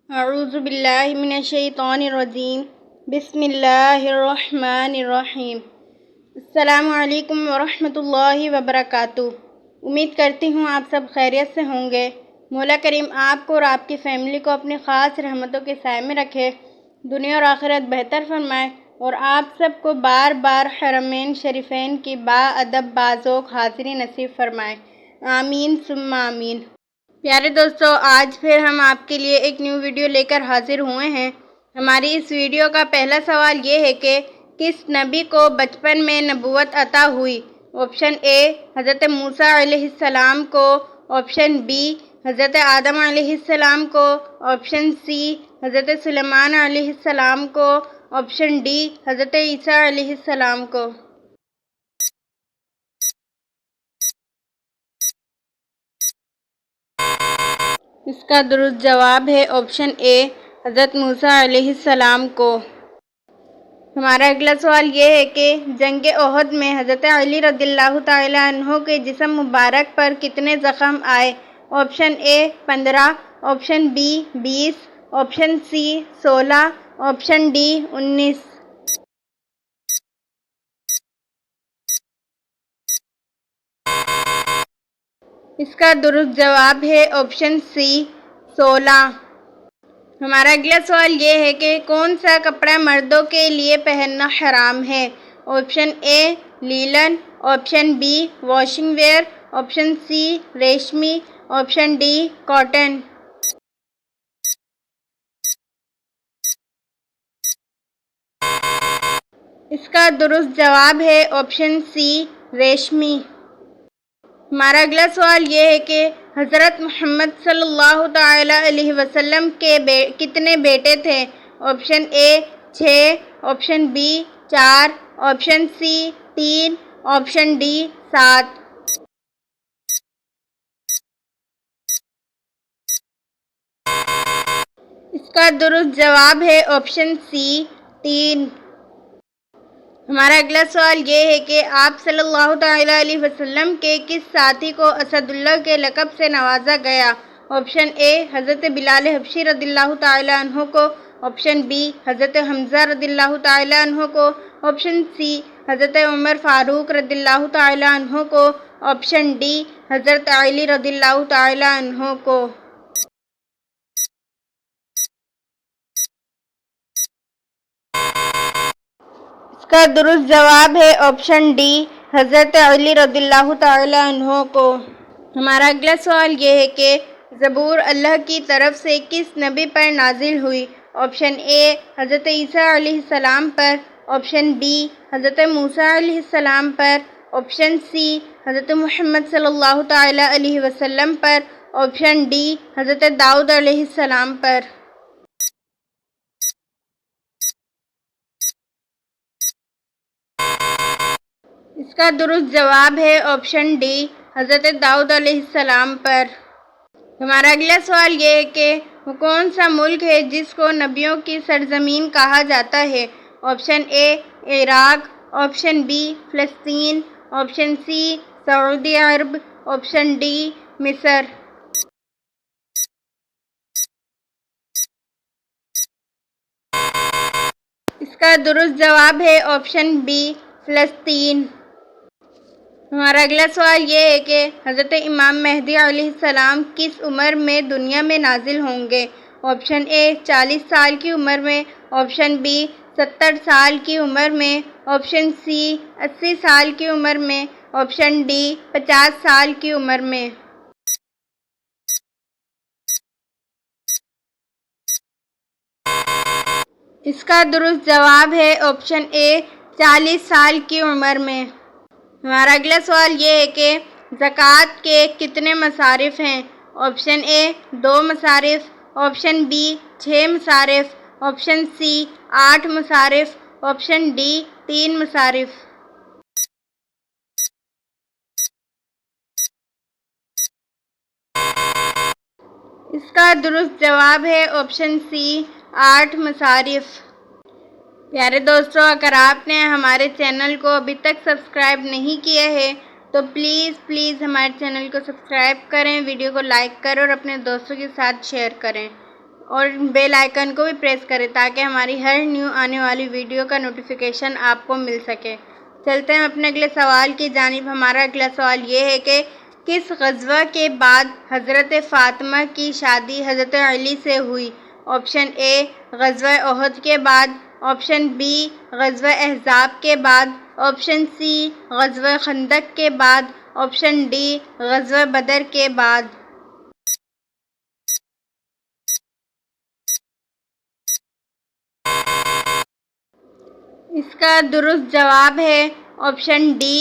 اعوذ باللہ من الشیطان الرجیم بسم اللہ الرحمن الرحیم۔ السلام علیکم ورحمۃ اللہ وبرکاتہ۔ امید کرتی ہوں آپ سب خیریت سے ہوں گے۔ مولا کریم آپ کو اور آپ کی فیملی کو اپنی خاص رحمتوں کے سائے میں رکھے، دنیا اور آخرت بہتر فرمائے، اور آپ سب کو بار بار حرمین شریفین کی با ادب بازوق حاضری نصیب فرمائے، آمین ثم آمین۔ پیارے دوستو، آج پھر ہم آپ کے لیے ایک نیو ویڈیو لے کر حاضر ہوئے ہیں۔ ہماری اس ویڈیو کا پہلا سوال یہ ہے کہ کس نبی کو بچپن میں نبوت عطا ہوئی؟ آپشن اے حضرت موسیٰ علیہ السلام کو، آپشن بی حضرت آدم علیہ السلام کو، آپشن سی حضرت سلیمان علیہ السلام کو، آپشن ڈی حضرت عیسیٰ علیہ السلام کو۔ اس کا درست جواب ہے آپشن اے حضرت موسیٰ علیہ السلام کو۔ ہمارا اگلا سوال یہ ہے کہ جنگ احد میں حضرت علی رضی اللہ تعالیٰ عنہ کے جسم مبارک پر کتنے زخم آئے؟ Option A 15، option B 20، option C 16، option D 19۔ اس کا درست جواب ہے آپشن سی 16۔ ہمارا اگلا سوال یہ ہے کہ کون سا کپڑا مردوں کے لیے پہننا حرام ہے؟ Option A linen, option B washing wear, option C ریشمی، آپشن ڈی کاٹن۔ اس کا درست جواب ہے آپشن سی ریشمی۔ ہمارا اگلا سوال یہ ہے کہ حضرت محمد صلی اللہ تعالیٰ علیہ وسلم کے کتنے بیٹے تھے؟ Option A 6، option B 4، option C 3، option D 7۔ اس کا درست جواب ہے آپشن سی 3۔ ہمارا اگلا سوال یہ ہے کہ آپ صلی اللہ تعالیٰ علیہ وسلم کے کس ساتھی کو اسد اللہ کے لقب سے نوازا گیا؟ آپشن اے حضرت بلال حبشی رضی اللہ تعالیٰ عنہ کو، آپشن بی حضرت حمزہ رضی اللہ تعالیٰ عنہ کو، آپشن سی حضرت عمر فاروق رضی اللہ تعالیٰ عنہ کو، آپشن ڈی حضرت علی رضی اللہ تعالیٰ عنہ کو۔ اس کا درست جواب ہے آپشن ڈی حضرت علی رضی اللہ تعالیٰ عنہ کو۔ ہمارا اگلا سوال یہ ہے کہ زبور اللہ کی طرف سے کس نبی پر نازل ہوئی؟ آپشن اے حضرت عیسیٰ علیہ السلام پر، آپشن بی حضرت موسیٰ علیہ السلام پر، آپشن سی حضرت محمد صلی اللہ تعالیٰ علیہ وسلم پر، آپشن ڈی حضرت داؤد علیہ السلام پر۔ اس کا درست جواب ہے آپشن ڈی حضرت داؤد علیہ السلام پر۔ ہمارا اگلا سوال یہ ہے کہ وہ کون سا ملک ہے جس کو نبیوں کی سرزمین کہا جاتا ہے؟ آپشن اے عراق، آپشن بی فلسطین، آپشن سی سعودی عرب، آپشن ڈی مصر۔ اس کا درست جواب ہے آپشن بی فلسطین۔ ہمارا اگلا سوال یہ ہے کہ حضرت امام مہدی علیہ السلام کس عمر میں دنیا میں نازل ہوں گے؟ آپشن اے 40 سال کی عمر میں، آپشن بی 70 سال کی عمر میں، آپشن سی 80 سال کی عمر میں، آپشن ڈی 50 سال کی عمر میں۔ اس کا درست جواب ہے آپشن اے 40 سال کی عمر میں۔ ہمارا اگلا سوال یہ ہے کہ زکوٰۃ کے کتنے مصارف ہیں؟ آپشن اے 2 مصارف، آپشن بی 6 مصارف، آپشن سی 8 مصارف، آپشن ڈی 3 مصارف۔ اس کا درست جواب ہے آپشن سی 8 مصارف۔ پیارے دوستو، اگر آپ نے ہمارے چینل کو ابھی تک سبسکرائب نہیں کیا ہے تو پلیز ہمارے چینل کو سبسکرائب کریں، ویڈیو کو لائک کریں اور اپنے دوستوں کے ساتھ شیئر کریں۔ اور بیل آئیکن کو بھی پریس کریں تاکہ ہماری ہر نیو آنے والی ویڈیو کا نوٹیفیکیشن آپ کو مل سکے۔ چلتے ہیں اپنے اگلے سوال کی جانب۔ ہمارا اگلا سوال یہ ہے کہ کس غزوہ کے بعد حضرت فاطمہ کی شادی حضرت علی سے ہوئی؟ آپشن اے غزوہ احد کے بعد، آپشن بی غزوہ احزاب کے بعد، آپشن سی غزوہ خندق کے بعد، آپشن ڈی غزوہ بدر کے بعد۔ اس کا درست جواب ہے آپشن ڈی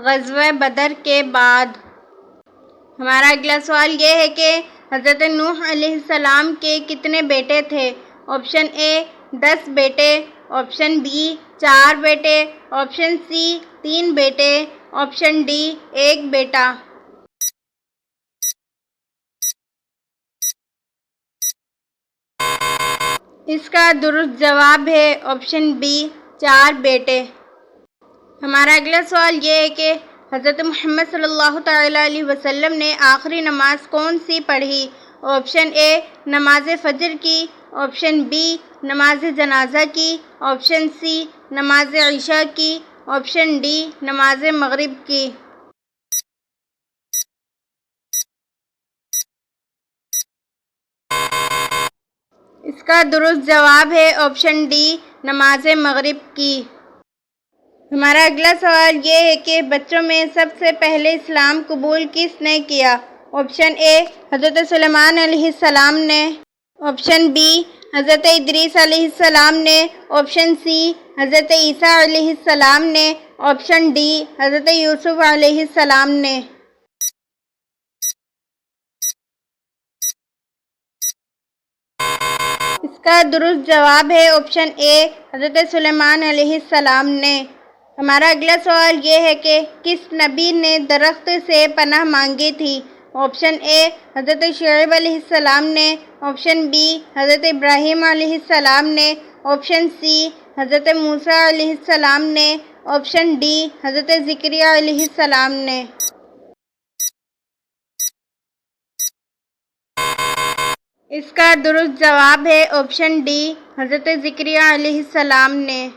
غزوہ بدر کے بعد۔ ہمارا اگلا سوال یہ ہے کہ حضرت نوح علیہ السلام کے کتنے بیٹے تھے؟ آپشن اے 10 بیٹے، آپشن بی 4 بیٹے، آپشن سی 3 بیٹے، آپشن ڈی 1 بیٹا۔ اس کا درست جواب ہے آپشن بی 4 بیٹے۔ ہمارا اگلا سوال یہ ہے کہ حضرت محمد صلی اللہ تعالیٰ علیہ وسلم نے آخری نماز کون سی پڑھی؟ آپشن اے نماز فجر کی، آپشن بی نماز جنازہ کی، آپشن سی نماز عشاء کی، آپشن ڈی نماز مغرب کی۔ اس کا درست جواب ہے آپشن ڈی نماز مغرب کی۔ ہمارا اگلا سوال یہ ہے کہ بچوں میں سب سے پہلے اسلام قبول کس نے کیا؟ آپشن اے حضرت سلیمان علیہ السلام نے، آپشن بی حضرت ادریس علیہ السلام نے، آپشن سی حضرت عیسیٰ علیہ السلام نے، آپشن ڈی حضرت یوسف علیہ السلام نے۔ اس کا درست جواب ہے آپشن اے حضرت سلیمان علیہ السلام نے۔ ہمارا اگلا سوال یہ ہے کہ کس نبی نے درخت سے پناہ مانگی تھی؟ آپشن اے حضرت شعیب علیہ السلام نے، آپشن بی حضرت ابراہیم علیہ السلام نے، آپشن سی حضرت موسیٰ علیہ السلام نے، آپشن ڈی حضرت زکریا علیہ السلام نے۔ اس کا درست جواب ہے آپشن ڈی حضرت زکریا علیہ السلام نے۔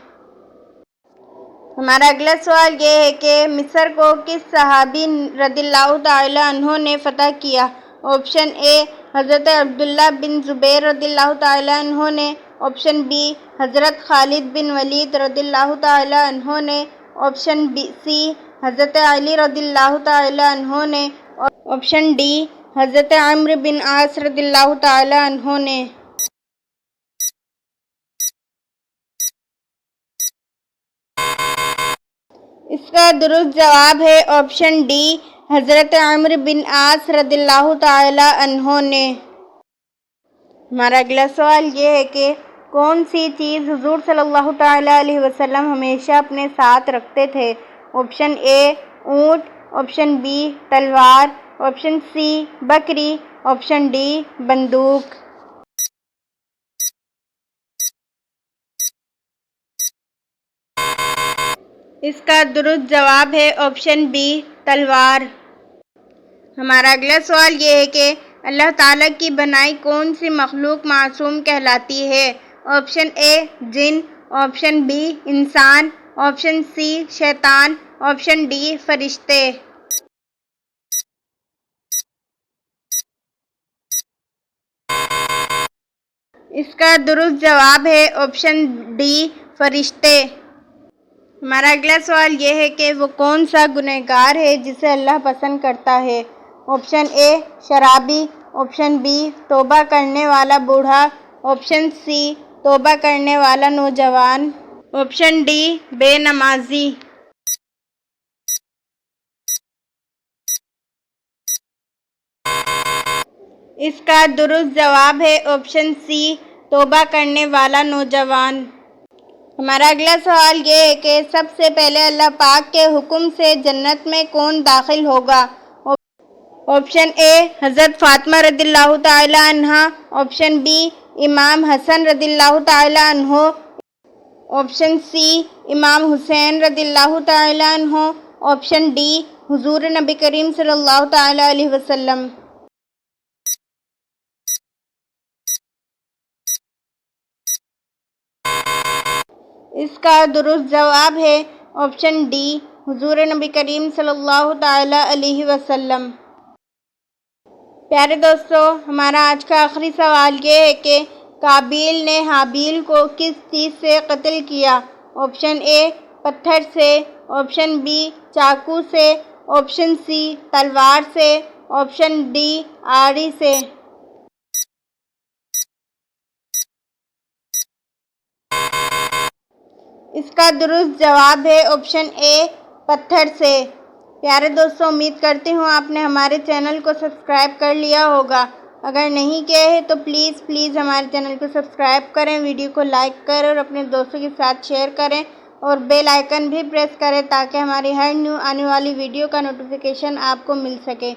ہمارا اگلا سوال یہ ہے کہ مصر کو کس صحابی رضی اللہ تعالیٰ عنہ نے فتح کیا؟ آپشن اے حضرت عبداللہ بن زبیر رضی اللہ تعالیٰ عنہ نے، آپشن بی حضرت خالد بن ولید رضی اللہ تعالیٰ عنہ نے، آپشن سی حضرت علی رضی اللہ تعالیٰ عنہ نے، آپشن ڈی حضرت عمرو بن عاص رضی اللہ تعالیٰ عنہ نے۔ اس کا درست جواب ہے آپشن ڈی حضرت عمرو بن عاص رضی اللہ تعالیٰ عنہ نے۔ ہمارا اگلا سوال یہ ہے کہ کون سی چیز حضور صلی اللہ تعالیٰ علیہ وسلم ہمیشہ اپنے ساتھ رکھتے تھے؟ آپشن اے اونٹ، آپشن بی تلوار، آپشن سی بکری، آپشن ڈی بندوق۔ اس کا درست جواب ہے آپشن بی تلوار۔ ہمارا اگلا سوال یہ ہے کہ اللہ تعالیٰ کی بنائی کون سی مخلوق معصوم کہلاتی ہے؟ آپشن اے جن، آپشن بی انسان، آپشن سی شیطان، آپشن ڈی فرشتے۔ اس کا درست جواب ہے آپشن ڈی فرشتے۔ ہمارا اگلا سوال یہ ہے کہ وہ کون سا گنہگار ہے جسے اللہ پسند کرتا ہے؟ آپشن اے شرابی، آپشن بی توبہ کرنے والا بوڑھا، آپشن سی توبہ کرنے والا نوجوان، آپشن ڈی بے نمازی۔ اس کا درست جواب ہے آپشن سی توبہ کرنے والا نوجوان۔ ہمارا اگلا سوال یہ ہے کہ سب سے پہلے اللہ پاک کے حکم سے جنت میں کون داخل ہوگا؟ آپشن اے حضرت فاطمہ رضی اللہ تعالیٰ عنہا، آپشن بی امام حسن رضی اللہ تعالیٰ عنہ، آپشن سی امام حسین رضی اللہ تعالیٰ عنہ، آپشن ڈی حضور نبی کریم صلی اللہ تعالیٰ علیہ وسلم۔ اس کا درست جواب ہے آپشن ڈی، حضور نبی کریم صلی اللہ تعالیٰ علیہ وسلم۔ پیارے دوستو، ہمارا آج کا آخری سوال یہ ہے کہ قابیل نے حابیل کو کس چیز سے قتل کیا؟ آپشن اے پتھر سے، آپشن بی چاقو سے، آپشن سی تلوار سے، آپشن ڈی آری سے۔ اس کا درست جواب ہے آپشن اے پتھر سے۔ پیارے دوستو، امید کرتی ہوں آپ نے ہمارے چینل کو سبسکرائب کر لیا ہوگا۔ اگر نہیں کیا ہے تو پلیز ہمارے چینل کو سبسکرائب کریں، ویڈیو کو لائک کریں اور اپنے دوستوں کے ساتھ شیئر کریں اور بیل آئیکن بھی پریس کریں تاکہ ہماری ہر نیو آنے والی ویڈیو کا نوٹیفیکیشن آپ کو مل سکے۔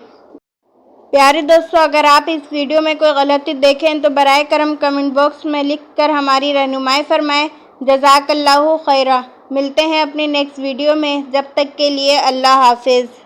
پیارے دوستو، اگر آپ اس ویڈیو میں کوئی غلطی دیکھیں تو برائے کرم کمنٹ باکس میں لکھ کر ہماری رہنمائی فرمائیں۔ جزاک اللہ خیرہ۔ ملتے ہیں اپنی نیکسٹ ویڈیو میں، جب تک کے لیے اللہ حافظ۔